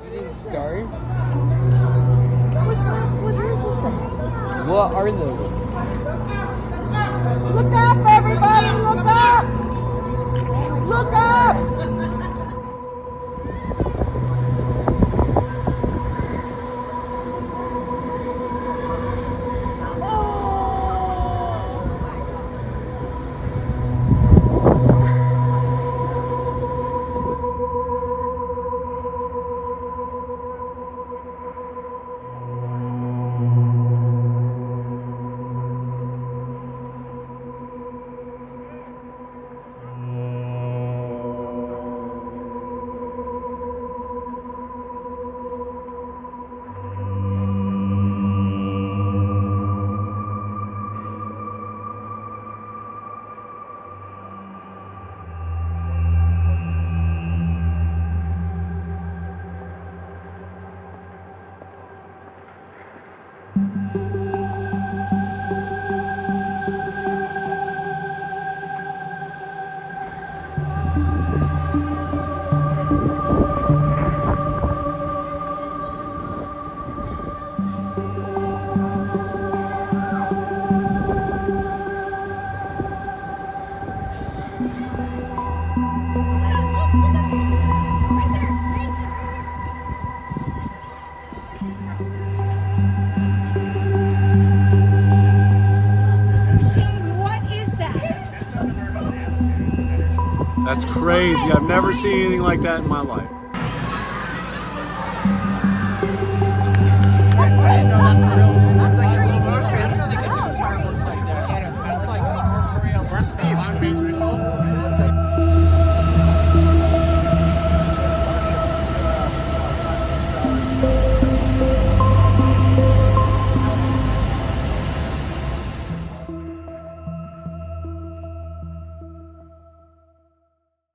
Shooting stars? What is it? What are those? Look up, everybody! Look up! Look up! That's crazy. I've never seen anything like that in my life.